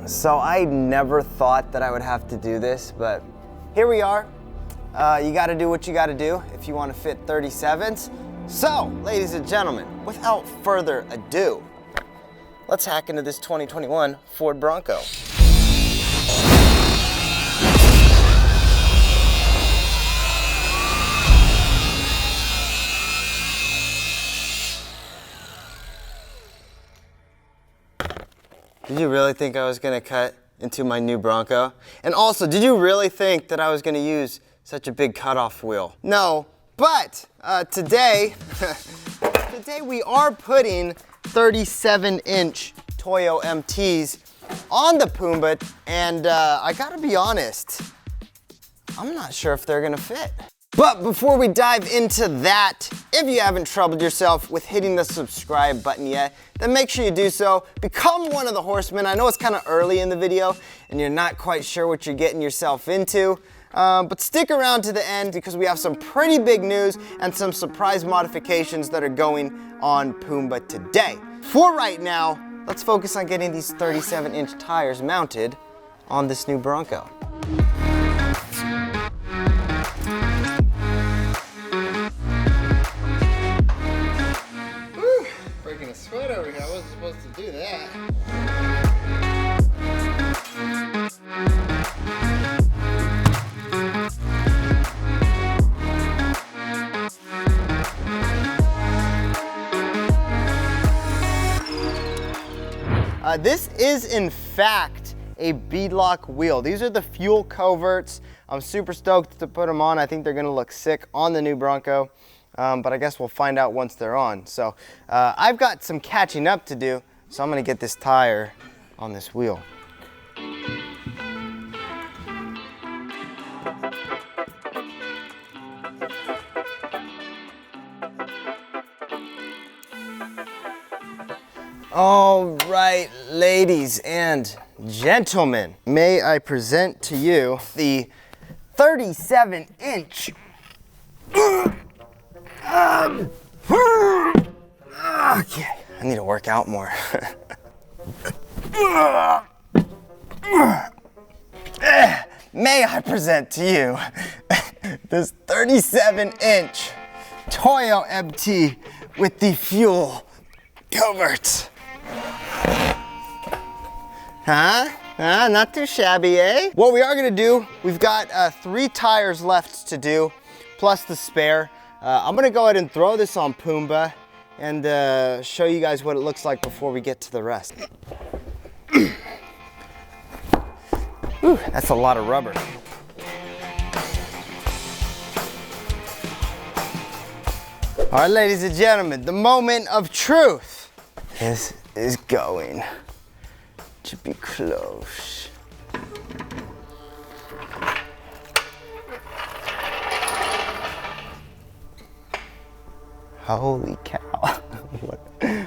So I never thought that I would have to do this, but here we are. You gotta do what you gotta do if you wanna fit 37s. So, ladies and gentlemen, without further ado, let's hack into this 2021 Ford Bronco. Did you really think I was gonna cut into my new Bronco? And also, did you really think that I was gonna use such a big cutoff wheel? No, but today we are putting 37-inch Toyo MTs on the Pumbaa, and I gotta be honest, I'm not sure if they're gonna fit. But before we dive into that, if you haven't troubled yourself with hitting the subscribe button yet, then make sure you do so. Become one of the horsemen. I know it's kind of early in the video and you're not quite sure what you're getting yourself into, but stick around to the end because we have some pretty big news and some surprise modifications that are going on Pumbaa today. For right now, let's focus on getting these 37-inch tires mounted on this new Bronco. Sweat over here. I wasn't supposed to do that. This is in fact a beadlock wheel. These are the fuel coverts. I'm super stoked to put them on. I think they're gonna look sick on the new Bronco. But I guess we'll find out once they're on. So I've got some catching up to do, so I'm gonna get this tire on this wheel. All right, ladies and gentlemen, may I present to you the 37-inch okay, I need to work out more. May I present to you this 37-inch Toyo MT with the fuel coverts. Not too shabby, eh? What we are gonna do, we've got 3 tires left to do, plus the spare. I'm gonna go ahead and throw this on Pumbaa and show you guys what it looks like before we get to the rest. Ooh, that's a lot of rubber. All right, ladies and gentlemen, the moment of truth. This is going to be close. Holy cow.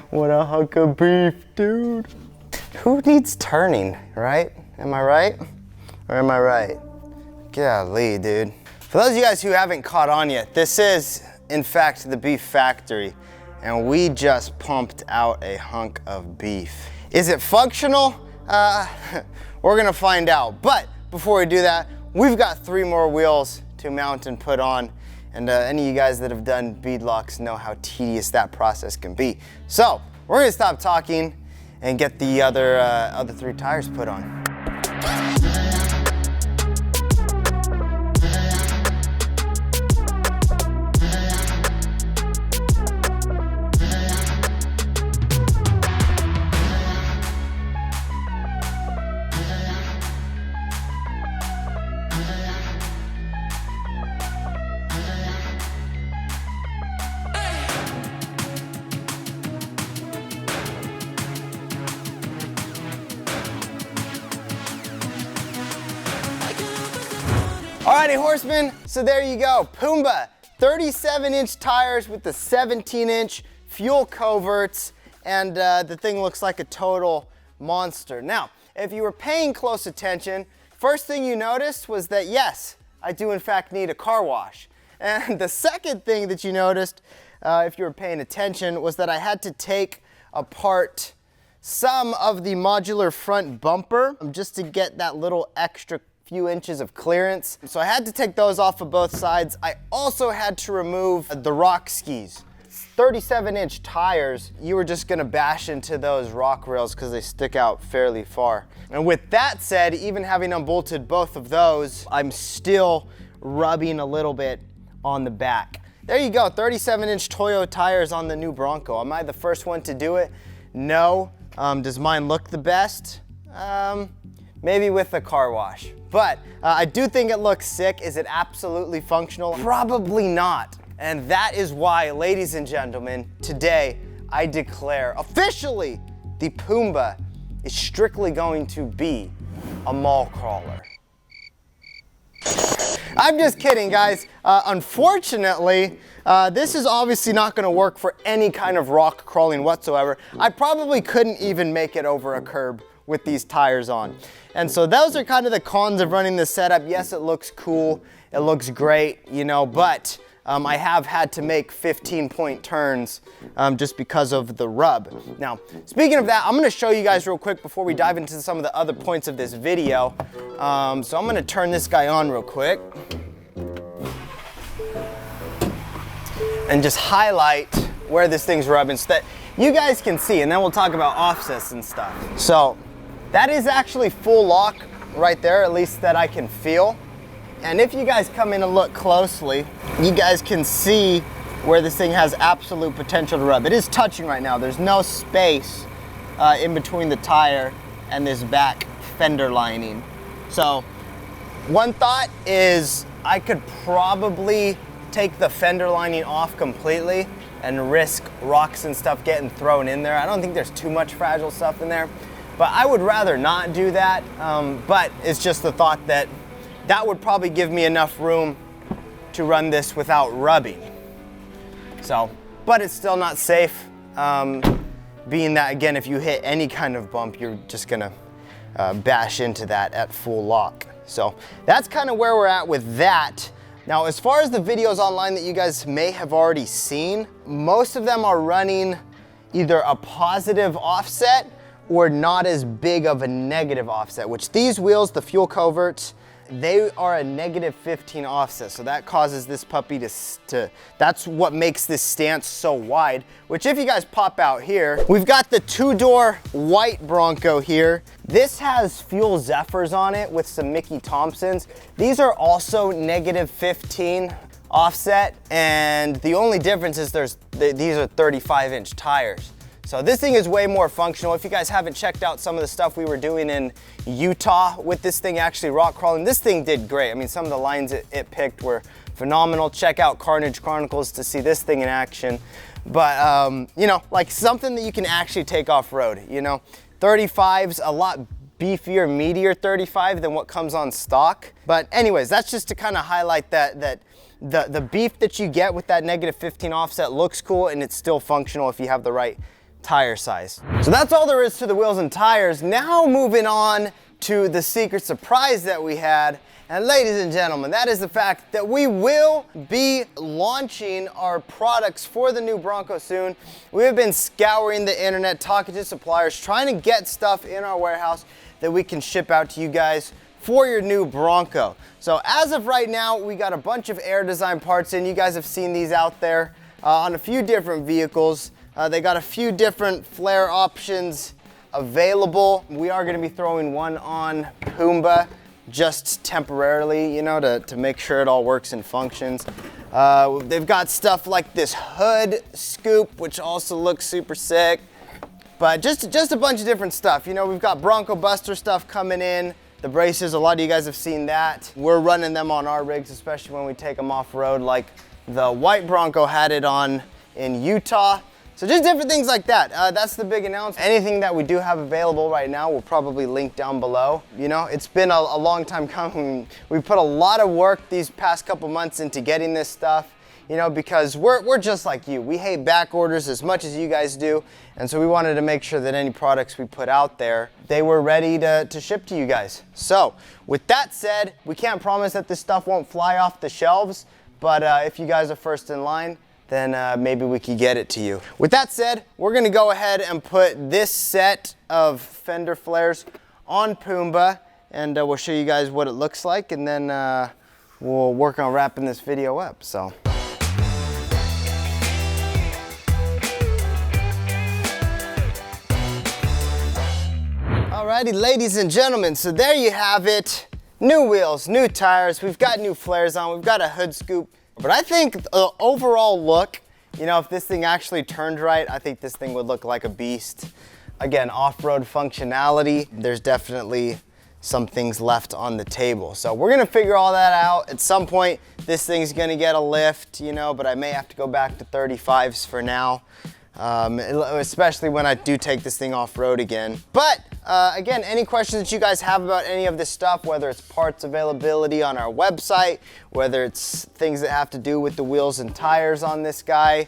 What a hunk of beef, dude. Who needs turning, right? Am I right? Or am I right? Golly, dude. For those of you guys who haven't caught on yet, this is, in fact, the beef factory. And we just pumped out a hunk of beef. Is it functional? We're gonna find out. But before we do that, we've got 3 more wheels to mount and put on. And any of you guys that have done beadlocks know how tedious that process can be. So we're gonna stop talking and get the other 3 tires put on. Alrighty, horsemen, so there you go. Pumbaa, 37-inch tires with the 17-inch fuel coverts, and the thing looks like a total monster. Now, if you were paying close attention, first thing you noticed was that yes, I do in fact need a car wash. And the second thing that you noticed, if you were paying attention, was that I had to take apart some of the modular front bumper just to get that little extra few inches of clearance. So I had to take those off of both sides. I also had to remove the rock skis. 37-inch tires, you were just gonna bash into those rock rails because they stick out fairly far. And with that said, even having unbolted both of those, I'm still rubbing a little bit on the back. There you go, 37-inch Toyo tires on the new Bronco. Am I the first one to do it? No. Does mine look the best? Maybe with a car wash. But I do think it looks sick. Is it absolutely functional? Probably not. And that is why, ladies and gentlemen, today I declare officially the Pumbaa is strictly going to be a mall crawler. I'm just kidding, guys. Unfortunately, this is obviously not gonna work for any kind of rock crawling whatsoever. I probably couldn't even make it over a curb with these tires on. And so those are kind of the cons of running this setup. Yes, it looks cool, it looks great, you know, but I have had to make 15-point turns just because of the rub. Now, speaking of that, I'm gonna show you guys real quick before we dive into some of the other points of this video. So I'm gonna turn this guy on real quick and just highlight where this thing's rubbing so that you guys can see, and then we'll talk about offsets and stuff. So that is actually full lock right there, at least that I can feel. And if you guys come in and look closely, you guys can see where this thing has absolute potential to rub. It is touching right now. There's no space in between the tire and this back fender lining. So one thought is I could probably take the fender lining off completely and risk rocks and stuff getting thrown in there. I don't think there's too much fragile stuff in there, but I would rather not do that. But it's just the thought that that would probably give me enough room to run this without rubbing. So, but it's still not safe, being that, again, if you hit any kind of bump, you're just gonna bash into that at full lock. So that's kind of where we're at with that. Now, as far as the videos online that you guys may have already seen, most of them are running either a positive offset or not as big of a negative offset, which these wheels, the fuel coverts, they are a -15 offset. So that causes this puppy to, that's what makes this stance so wide, which if you guys pop out here, we've got the 2-door white Bronco here. This has Fuel Zephyrs on it with some Mickey Thompsons. These are also -15 offset. And the only difference is these are 35-inch tires. So this thing is way more functional. If you guys haven't checked out some of the stuff we were doing in Utah with this thing actually rock crawling, this thing did great. I mean, some of the lines it picked were phenomenal. Check out Carnage Chronicles to see this thing in action. But, you know, like something that you can actually take off-road, you know. 35's a lot beefier, meatier 35 than what comes on stock. But anyways, that's just to kind of highlight that the beef that you get with that -15 offset looks cool, and it's still functional if you have the right tire size. So that's all there is to the wheels and tires. Now moving on to the secret surprise that we had. And ladies and gentlemen, that is the fact that we will be launching our products for the new Bronco soon. We have been scouring the internet, talking to suppliers, trying to get stuff in our warehouse that we can ship out to you guys for your new Bronco. So as of right now, we got a bunch of air design parts in. You guys have seen these out there on a few different vehicles. They got a few different flare options available. We are gonna be throwing one on Pumbaa just temporarily, you know, to make sure it all works and functions. They've got stuff like this hood scoop, which also looks super sick. But just a bunch of different stuff. You know, we've got Bronco Buster stuff coming in. The braces, a lot of you guys have seen that. We're running them on our rigs, especially when we take them off-road, like the white Bronco had it on in Utah. So just different things like that. That's the big announcement. Anything that we do have available right now, we'll probably link down below. You know, it's been a long time coming. We put a lot of work these past couple months into getting this stuff, you know, because we're just like you. We hate back orders as much as you guys do. And so we wanted to make sure that any products we put out there, they were ready to ship to you guys. So with that said, we can't promise that this stuff won't fly off the shelves, but if you guys are first in line, then maybe we could get it to you. With that said, we're gonna go ahead and put this set of fender flares on Pumbaa, and we'll show you guys what it looks like, and then we'll work on wrapping this video up, so. Alrighty, ladies and gentlemen, so there you have it. New wheels, new tires, we've got new flares on, we've got a hood scoop. But I think the overall look, you know, if this thing actually turned right, I think this thing would look like a beast. Again, off-road functionality, there's definitely some things left on the table. So we're gonna figure all that out. At some point, this thing's gonna get a lift, you know, but I may have to go back to 35s for now. Especially when I do take this thing off-road again. But again, any questions that you guys have about any of this stuff, whether it's parts availability on our website, whether it's things that have to do with the wheels and tires on this guy,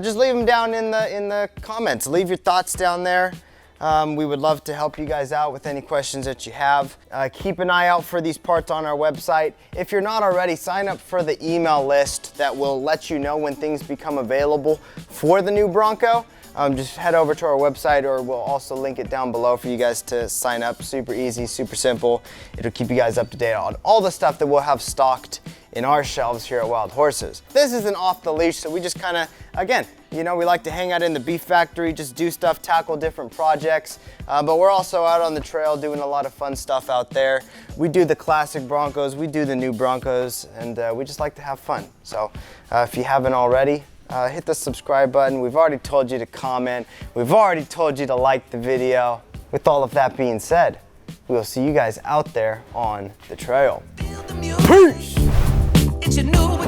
just leave them down in the comments. Leave your thoughts down there. We would love to help you guys out with any questions that you have. Keep an eye out for these parts on our website. If you're not already, sign up for the email list that will let you know when things become available for the new Bronco. Just head over to our website, or we'll also link it down below for you guys to sign up. Super easy, super simple. It'll keep you guys up to date on all the stuff that we'll have stocked in our shelves here at Wild Horses. This isn't off the leash, so we just kind of, again, you know, we like to hang out in the beef factory, just do stuff, tackle different projects, but we're also out on the trail doing a lot of fun stuff out there. We do the classic Broncos, we do the new Broncos, and we just like to have fun. So if you haven't already, hit the subscribe button. We've already told you to comment. We've already told you to like the video. With all of that being said, we'll see you guys out there on the trail. Peace! It's a new